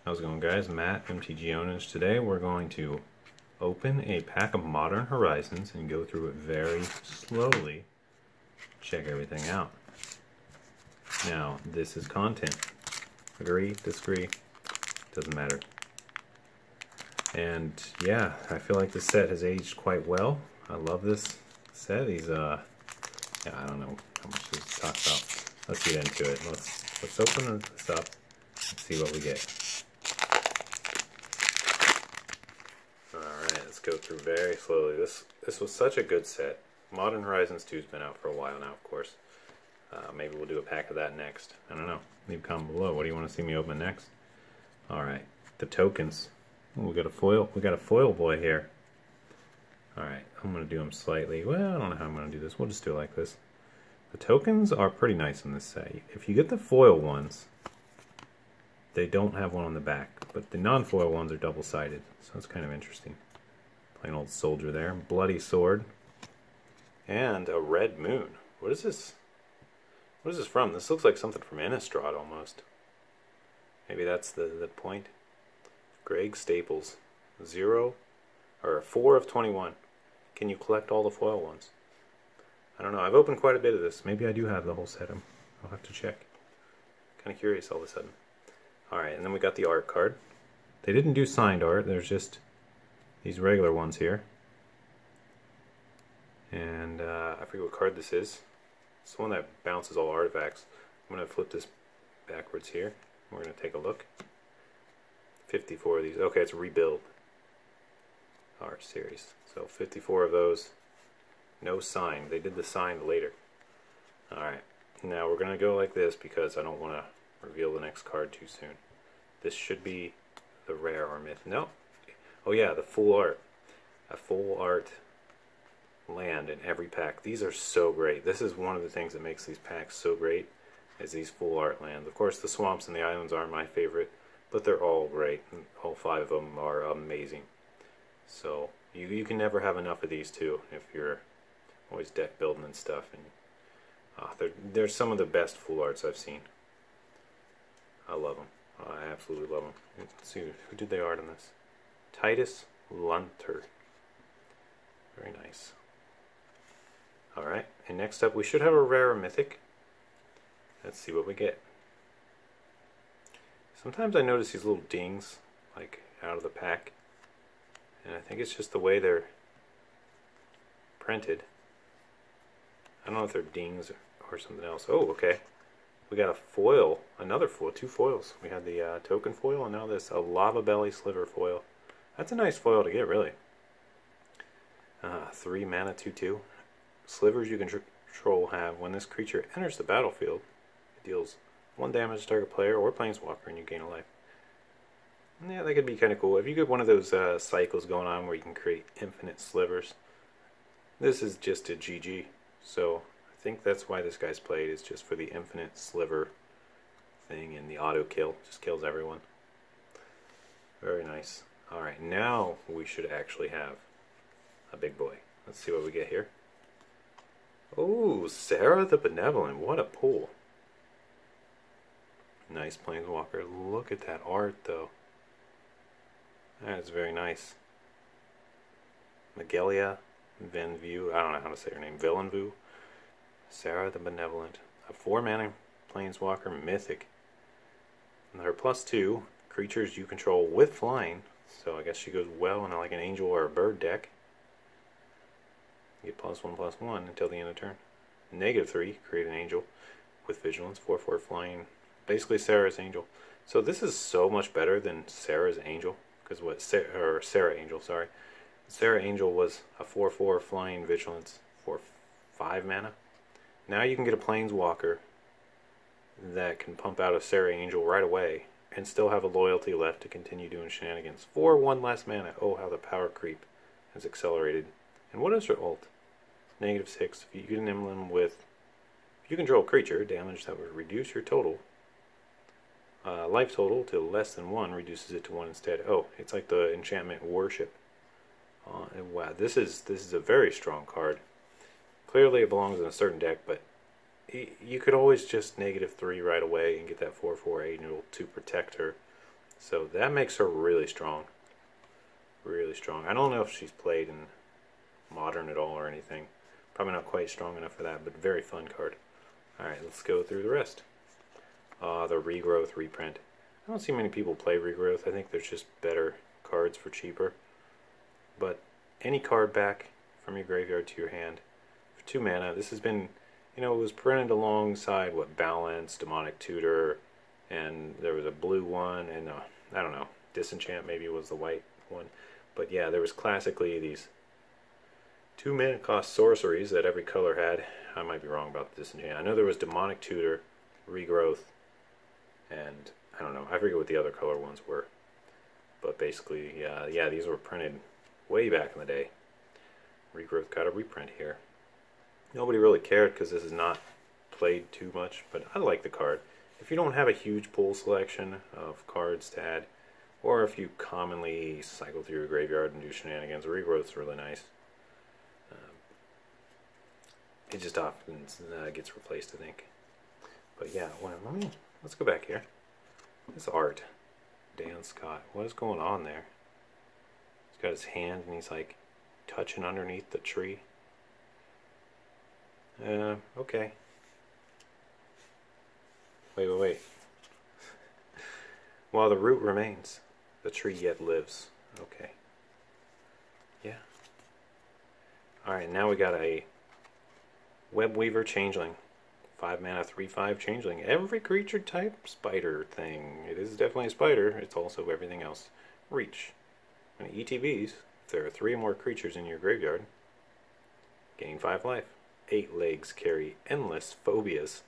How's it going, guys? Matt, mh1. Today we're going to open a pack of Modern Horizons and go through it very slowly. Check everything out. Now, this is content. Agree, disagree, doesn't matter. And yeah, I feel like this set has aged quite well. I love this set. These yeah, I don't know how much to talk about. Let's get into it. Let's open this up and see what we get. Alright, let's go through very slowly. This was such a good set. Modern Horizons 2's been out for a while now, of course. Maybe we'll do a pack of that next. I don't know. Leave a comment below. What do you want to see me open next? Alright, the tokens. Ooh, we got a foil boy here. Alright, I'm going to do them slightly. Well, I don't know how I'm going to do this. We'll just do it like this. The tokens are pretty nice in this set. If you get the foil ones, they don't have one on the back, but the non-foil ones are double-sided, so that's kind of interesting. Plain old soldier there, bloody sword, and a red moon. What is this? What is this from? This looks like something from Innistrad almost. Maybe that's the point. Greg Staples, 4 of 21. Can you collect all the foil ones? I don't know. I've opened quite a bit of this. Maybe I do have the whole set. I'll have to check. Kind of curious all of a sudden. Alright, and then we got the art card. They didn't do signed art. There's just these regular ones here. And I forget what card this is. It's the one that bounces all artifacts. I'm going to flip this backwards here. We're going to take a look. 54 of these. Okay, it's Rebuild art series. So 54 of those. No sign. They did the signed later. Alright, now we're going to go like this because I don't want to reveal the next card too soon. This should be the rare or myth. No. Oh yeah, the full art. A full art land in every pack. These are so great. This is one of the things that makes these packs so great, is these full art lands. Of course, the swamps and the islands aren't my favorite, but they're all great. All 5 of them are amazing. So you can never have enough of these too if you're always deck building and stuff. And they're some of the best full arts I've seen. I love them. I absolutely love them. Let's see, who did the art on this? Titus Lunter. Very nice. Alright, and next up we should have a rare or mythic. Let's see what we get. Sometimes I notice these little dings, like, out of the pack. And I think it's just the way they're printed. I don't know if they're dings or something else. Oh, okay. We got a foil, another foil, 2 foils. We had the token foil, and now this a lava belly sliver foil. That's a nice foil to get, really. 3 mana, 2/2. Slivers you control have, when this creature enters the battlefield, it deals 1 damage to target player or planeswalker, and you gain a life. Yeah, that could be kind of cool. If you get one of those cycles going on where you can create infinite slivers, this is just a GG. So I think that's why this guy's played, is just for the infinite sliver thing, and the auto kill just kills everyone. Very nice. Alright, now we should actually have a big boy. Let's see what we get here. Oh, Sarah the Benevolent. What a pull. Nice planeswalker. Look at that art though. That is very nice. Magelia Venvu. I don't know how to say her name. Villenvu. Sarah the Benevolent. A 4 mana planeswalker mythic. And her +2 creatures you control with flying. So I guess she goes well in like an angel or a bird deck. You get +1/+1 until the end of turn. -3, create an angel with vigilance. 4/4 flying. Basically Sarah's angel. So this is so much better than Sarah's angel. Because what Sarah Angel, sorry. Sarah Angel was a 4/4 flying vigilance for 5 mana. Now you can get a planeswalker that can pump out a Sarah Angel right away and still have a loyalty left to continue doing shenanigans for 1 less mana. Oh, how the power creep has accelerated. And what is her ult? -6. If you get an emblem with, if you control a creature, damage that would reduce your total life total to less than 1 reduces it to 1 instead. Oh, it's like the enchantment Worship. And wow, this is a very strong card. Clearly it belongs in a certain deck, but you could always just -3 right away and get that 4/4 angel to protect her So that makes her really strong. Really strong. I don't know if she's played in Modern at all or anything. Probably not quite strong enough for that, but very fun card. Alright, let's go through the rest. The regrowth reprint. I don't see many people play regrowth. I think there's just better cards for cheaper. But any card back from your graveyard to your hand for 2 mana. This has been, you know, it was printed alongside what, Balance, Demonic Tutor, and there was a blue one, and I don't know, Disenchant maybe was the white one. But yeah, there was classically these 2 mana cost sorceries that every color had. I might be wrong about the Disenchant. I know there was Demonic Tutor, Regrowth, and I don't know, I forget what the other color ones were. But basically, yeah, these were printed way back in the day. Regrowth got a reprint here. Nobody really cared because this is not played too much, but I like the card. If you don't have a huge pool selection of cards to add, or if you commonly cycle through your graveyard and do shenanigans, Regrowth's really nice. It just often gets replaced, I think. But yeah, let's go back here. This art, Dan Scott, what is going on there? He's got his hand and he's like touching underneath the tree. Okay. Wait. While the root remains, the tree yet lives. Okay. Yeah. Alright, now we got a webweaver changeling. 5 mana, 3/5 changeling. Every creature type spider thing. It is definitely a spider. It's also everything else. Reach. And ETBs, if there are 3 or more creatures in your graveyard, gain 5 life. 8 legs carry endless phobias.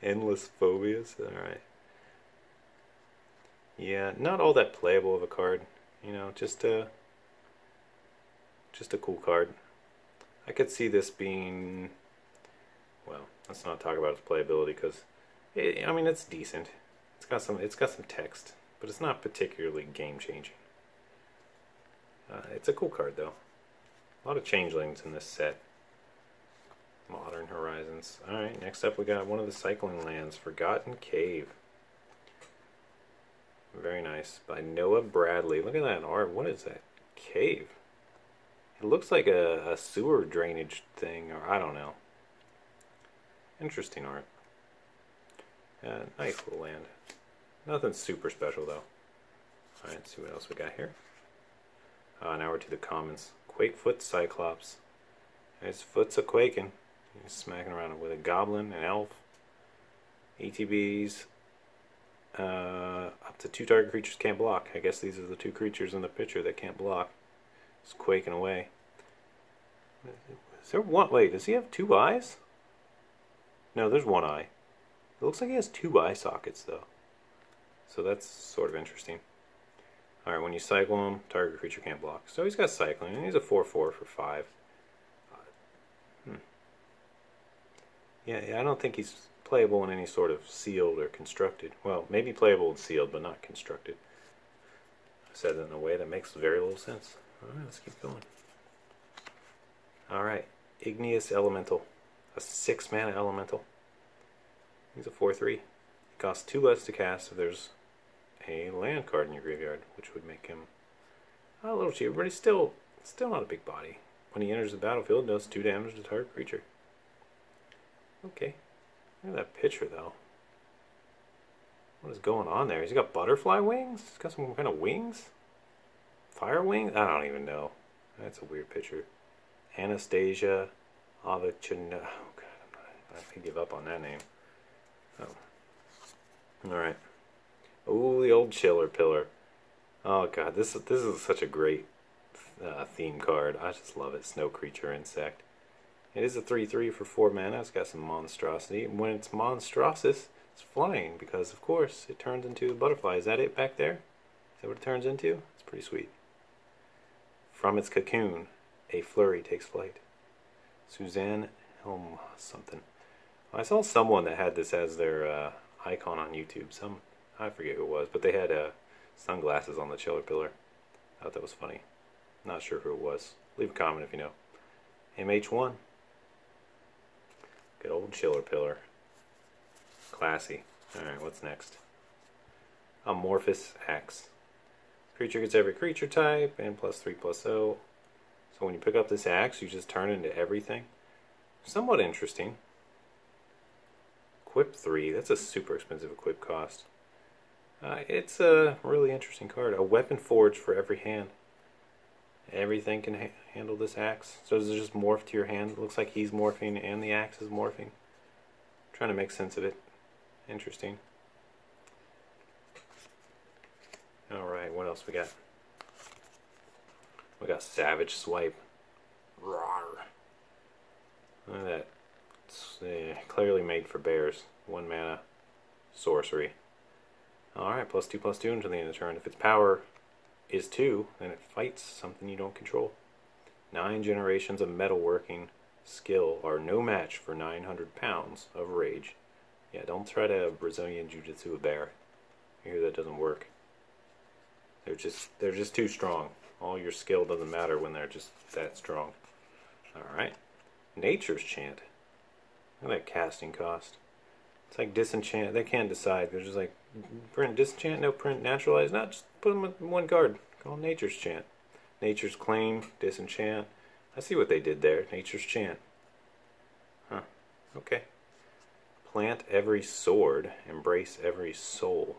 Endless phobias? Alright. Yeah, not all that playable of a card. You know, just a cool card. I could see this being, well, let's not talk about its playability because, I mean, it's decent. It's got some text, but it's not particularly game changing. It's a cool card though. A lot of changelings in this set. Modern Horizons. Alright, next up we got one of the cycling lands, Forgotten Cave. Very nice. By Noah Bradley. Look at that art. What is that? Cave. It looks like a sewer drainage thing, or I don't know. Interesting art. Nice little land. Nothing super special though. Alright, let's see what else we got here. Now we're to the commons. Quakefoot Cyclops. His foot's a quaking. He's smacking around with a goblin, an elf, ETBs. Up to 2 target creatures can't block. I guess these are the 2 creatures in the picture that can't block. Just quaking away. Is there one? Wait, does he have 2 eyes? No, there's 1 eye. It looks like he has 2 eye sockets though. So that's sort of interesting. Alright, when you cycle him, target creature can't block. So he's got cycling, and he's a 4/4 for 5. Yeah, I don't think he's playable in any sort of sealed or constructed. Well, maybe playable and sealed, but not constructed. I said it in a way that makes very little sense. Alright, let's keep going. Alright, Igneous Elemental. A 6 mana elemental. He's a 4/3. He costs 2 less to cast if there's a land card in your graveyard, which would make him a little cheaper, but he's still not a big body. When he enters the battlefield, does 2 damage to target creature. Okay. Look at that picture though. What is going on there? He's got butterfly wings? He's got some kind of wings? Fire wings? I don't even know. That's a weird picture. Anastasia Avicina. Oh god, I can give up on that name. Oh. Alright. Oh, the old chiller pillar. Oh god, this is such a great theme card. I just love it. Snow creature insect. It is a 3/3 for 4 mana. It's got some monstrosity. And when it's monstrous, it's flying because, of course, it turns into a butterfly. Is that it back there? Is that what it turns into? It's pretty sweet. From its cocoon, a flurry takes flight. Suzanne Helm something. I saw someone that had this as their icon on YouTube. I forget who it was, but they had sunglasses on the chiller pillar. I thought that was funny. Not sure who it was. Leave a comment if you know. mh1. Good old chiller pillar. Classy. Alright, what's next? amorphous axe. Creature gets every creature type, and +3/+0. So when you pick up this axe, you just turn it into everything. Somewhat interesting. Equip 3, that's a super expensive equip cost. It's a really interesting card. A weapon forged for every hand. Everything can handle this axe. So does it just morph to your hand? It looks like he's morphing and the axe is morphing. I'm trying to make sense of it. Interesting. Alright, what else we got? We got Savage Swipe. Rawr. Look at that. It's clearly made for bears. 1 mana sorcery. Alright, +2/+2 until the end of the turn. If its power is 2, then it fights something you don't control. 9 generations of metalworking skill are no match for 900 pounds of rage. Yeah, don't try to Brazilian Jiu-Jitsu a bear. I hear that doesn't work. They're just too strong. All your skill doesn't matter when they're just that strong. Alright. Nature's Chant. Look at that casting cost. It's like disenchant. They can't decide. They're just like, print disenchant, no print naturalize. No, just put them in one card. Call them Nature's Chant. Nature's Claim, disenchant. I see what they did there. Nature's Chant. Huh. Okay. Plant every sword. Embrace every soul.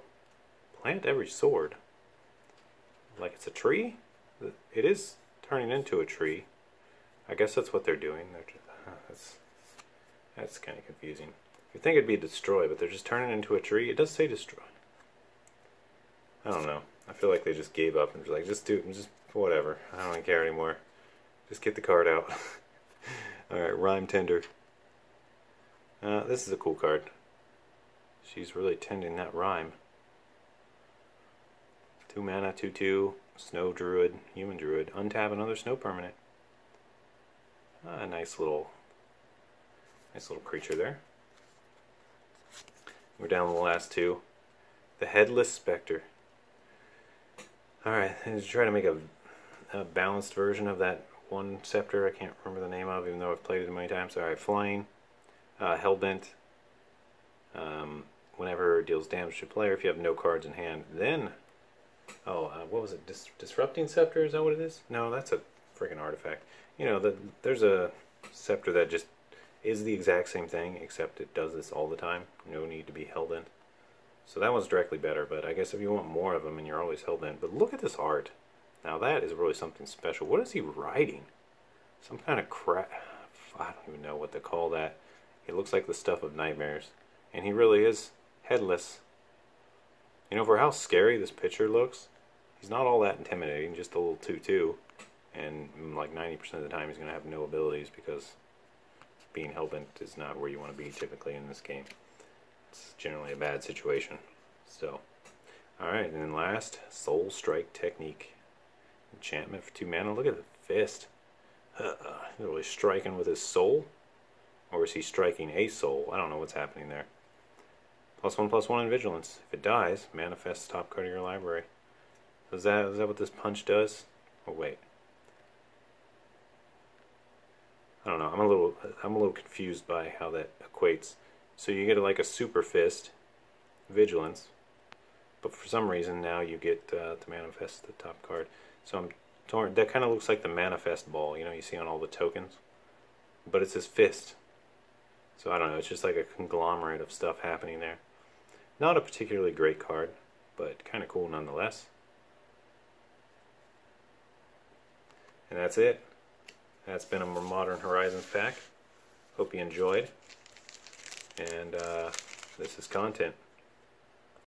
Plant every sword. Like it's a tree? It is turning into a tree. I guess that's what they're doing. That's kind of confusing. You'd think it'd be destroy, but they're just turning into a tree. It does say destroy. I don't know. I feel like they just gave up and was like, just whatever. I don't even care anymore. Just get the card out. Alright, Rhyme Tender. This is a cool card. She's really tending that rhyme. 2 mana, 2/2, Snow Druid, Human Druid. Untap another snow permanent. A nice little creature there. We're down to the last 2. The Headless Specter. Alright, I'm just trying to make a balanced version of that one scepter I can't remember the name of, even though I've played it many times. Alright, flying, Hellbent. Whenever it deals damage to a player, if you have no cards in hand, then... what was it? Disrupting Scepter? Is that what it is? No, that's a freaking artifact. You know, there's a scepter that just is the exact same thing, except it does this all the time. No need to be hellbent. So that one's directly better, but I guess if you want more of them and you're always hellbent. But look at this art. Now that is really something special. What is he writing? Some kind of crap. I don't even know what to call that. It looks like the stuff of nightmares. And he really is headless. You know, for how scary this picture looks, he's not all that intimidating, just a little 2/2. And like 90% of the time he's going to have no abilities because being hellbent is not where you want to be typically in this game. It's generally a bad situation. So, alright, and then last, Soulstrike Technique. Enchantment for 2 mana. Look at the fist. He's really striking with his soul? Or is he striking a soul? I don't know what's happening there. +1/+1 in Vigilance. If it dies, manifest top card of your library. Is that what this punch does? Oh wait. I don't know. I'm a little confused by how that equates. So you get like a super fist, Vigilance, but for some reason now you get to manifest the top card. So I'm torn. That kind of looks like the manifest ball, you know, you see on all the tokens, but it's his fist. So I don't know. It's just like a conglomerate of stuff happening there. Not a particularly great card, but kind of cool nonetheless. And that's it. That's been a more Modern Horizons pack. Hope you enjoyed. And this is content.